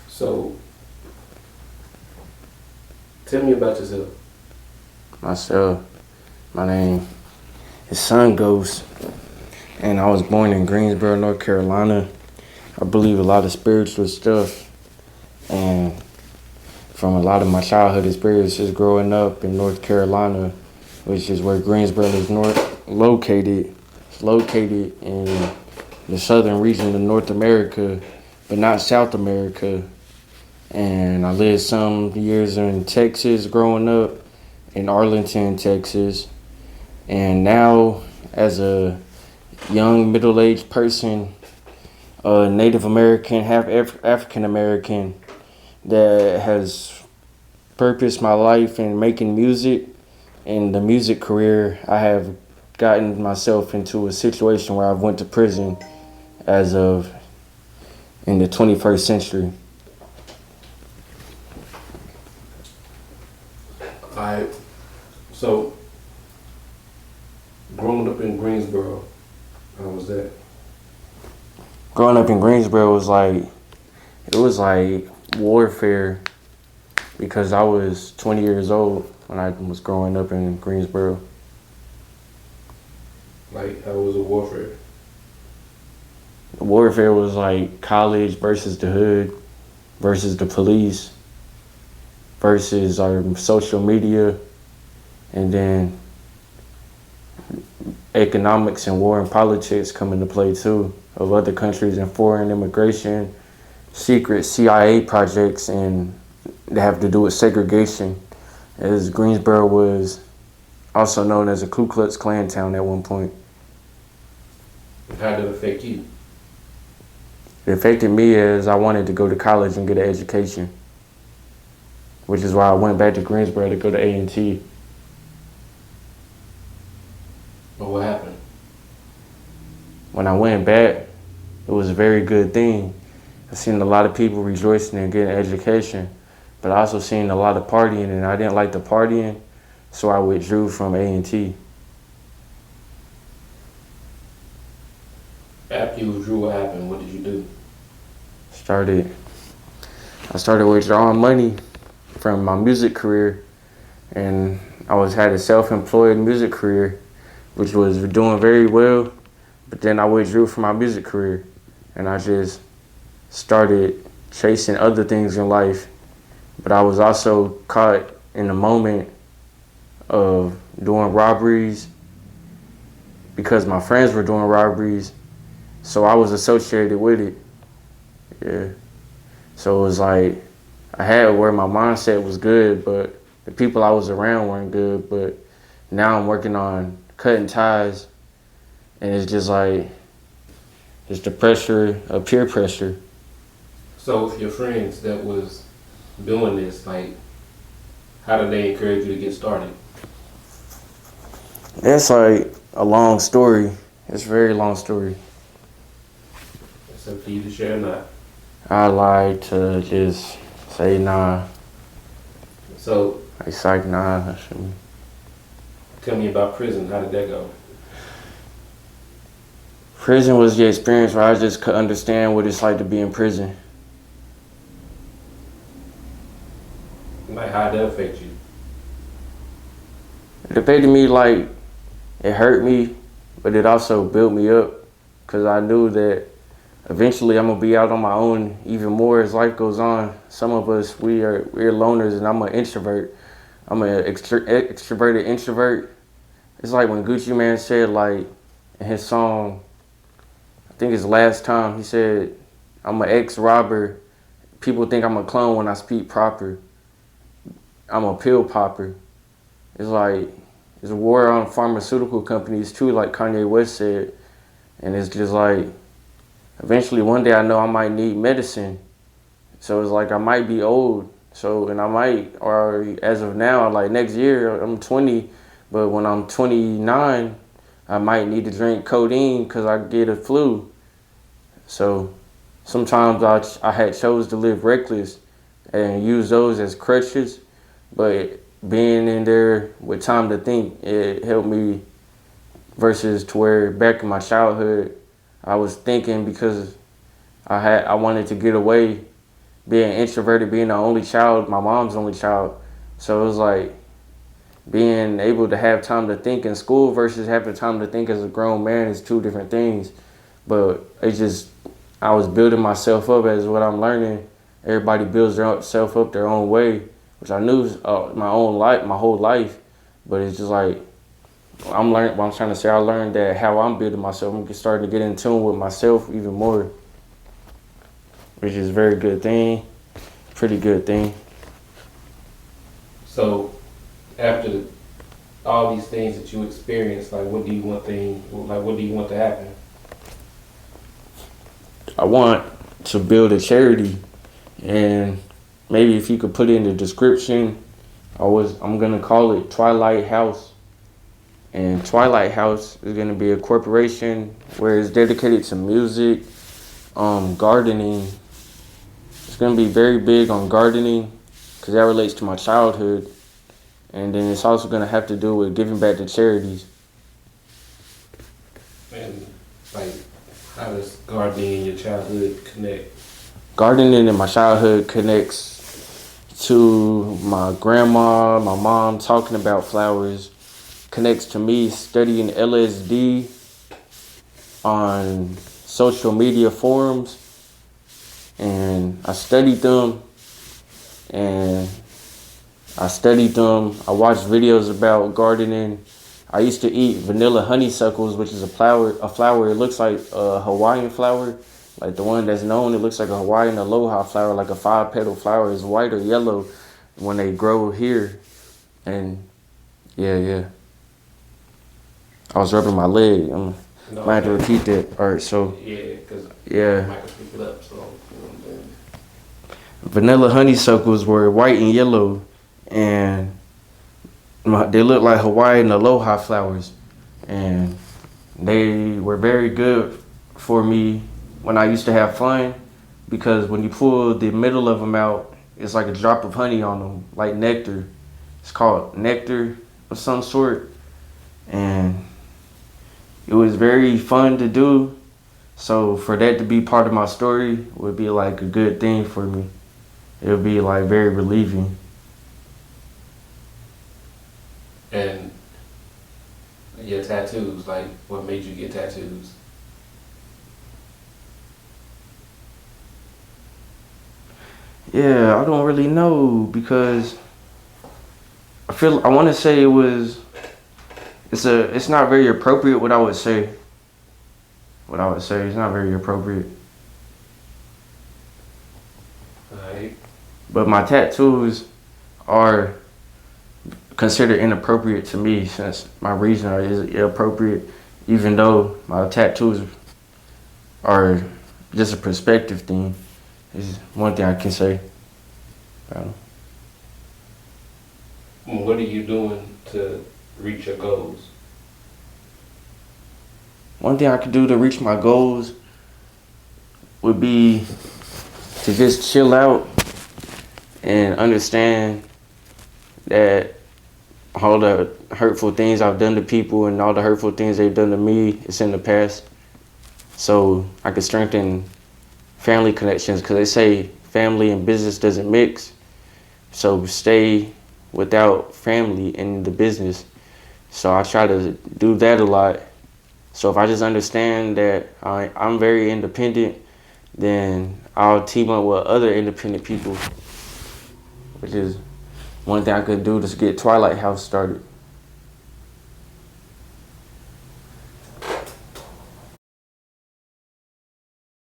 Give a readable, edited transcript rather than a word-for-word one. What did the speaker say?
So, tell me about yourself. Myself, my name is Sun Ghost, and I was born in Greensboro, North Carolina. I believe a lot of spiritual stuff, and from a lot of my childhood experiences growing up in North Carolina, which is where Greensboro is located. It's located in the southern region of North America, but not South America. And I lived some years in Texas growing up, in Arlington, Texas. And now, as a young middle aged person, Native American, half African American, that has purposed my life in making music. In the music career, I have gotten myself into a situation where I've went to prison as of in the 21st century. Alright, so growing up in Greensboro, how was that? Growing up in Greensboro was like warfare because I was 20 years old when I was growing up in Greensboro. Like, how was the warfare? The warfare was like college versus the hood versus the police versus our social media, and then economics and war and politics come into play too, of other countries and foreign immigration, secret CIA projects, and they have to do with segregation, as Greensboro was also known as a Ku Klux Klan town at one point. How did it affect you? It affected me as I wanted to go to college and get an education, which is why I went back to Greensboro to go to A&T. Or what happened? When I went back, it was a very good thing. I seen a lot of people rejoicing and getting education, but I also seen a lot of partying, and I didn't like the partying, so I withdrew from A&T. After you withdrew, what happened? What did you do? Started I started withdrawing money from my music career, and had a self-employed music career, which was doing very well. But then I withdrew from my music career, and I just started chasing other things in life. But I was also caught in the moment of doing robberies because my friends were doing robberies, so I was associated with it. Yeah. So it was like I had where my mindset was good, but the people I was around weren't good. But now I'm working on cutting ties, and it's just like it's the pressure of peer pressure. So, if your friends that was doing this, like, how did they encourage you to get started? It's like a long story. It's a very long story. It's up to you to share or not. I like to just say nah. So, Like psych nah. tell me about prison. How did that go? Prison was the experience where I just could understand what it's like to be in prison. Like, how did that affect you? It affected me like it hurt me, but it also built me up because I knew that eventually I'm gonna be out on my own even more as life goes on. Some of us we're loners, and I'm an introvert. I'm an extroverted introvert. It's like when Gucci Mane said, like, in his song, I think his last time, he said, "I'm an ex-robber. People think I'm a clone when I speak proper. I'm a pill popper." It's like it's a war on pharmaceutical companies too, like Kanye West said, and it's just like eventually one day I know I might need medicine. So it's like I might be old. So, and I might, or as of now, like next year, I'm 20, but when I'm 29, I might need to drink codeine because I get a flu. So sometimes I had chose to live reckless and use those as crutches, but being in there with time to think, it helped me versus to where back in my childhood, I was thinking because I wanted to get away, being introverted, being the only child, my mom's only child. So it was like being able to have time to think in school versus having time to think as a grown man is two different things. But it's just, I was building myself up as what I'm learning. Everybody builds their self up their own way, which I knew my own life, my whole life. But it's just like I'm learning. What I'm trying to say, I learned that how I'm building myself. I'm starting to get in tune with myself even more, which is a very good thing, pretty good thing. So after all these things that you experienced, like what do you want to happen? I want to build a charity, and maybe if you could put it in the description, I'm gonna call it Twilight House. And Twilight House is gonna be a corporation where it's dedicated to music, gardening. It's gonna be very big on gardening because that relates to my childhood, and then it's also gonna have to do with giving back to charities. And like, how does gardening in your childhood connect? Gardening in my childhood connects to my grandma, my mom talking about flowers, connects to me studying LSD on social media forums, and I studied them, I watched videos about gardening. I used to eat vanilla honeysuckles, which is a flower. It looks like a Hawaiian flower, like the one that's known. It looks like a Hawaiian aloha flower, like a 5-petal flower. It's white or yellow when they grow here. And yeah. I was rubbing my leg. Might have to repeat that. All right, so Yeah, because yeah. Michael picked it up, so you know what I'm saying? Vanilla honeysuckles were white and yellow, and they look like Hawaiian aloha flowers, and they were very good for me when I used to have fun, because when you pull the middle of them out, it's like a drop of honey on them, like nectar. It's called nectar of some sort, and it was very fun to do. So for that to be part of my story would be like a good thing for me. It would be like very relieving. And your tattoos, like what made you get tattoos? Yeah, I don't really know because I want to say it's not very appropriate what I would say. It's not very appropriate. Alright. But my tattoos are considered inappropriate to me since my reason is inappropriate, even though my tattoos are just a perspective thing. Is one thing I can say. What are you doing to reach your goals? One thing I could do to reach my goals would be to just chill out and understand that all the hurtful things I've done to people and all the hurtful things they've done to me is in the past. So I could strengthen family connections, because they say family and business doesn't mix. So stay without family in the business. So I try to do that a lot. So if I just understand that I'm very independent, then I'll team up with other independent people, which is one thing I could do to get Twilight House started.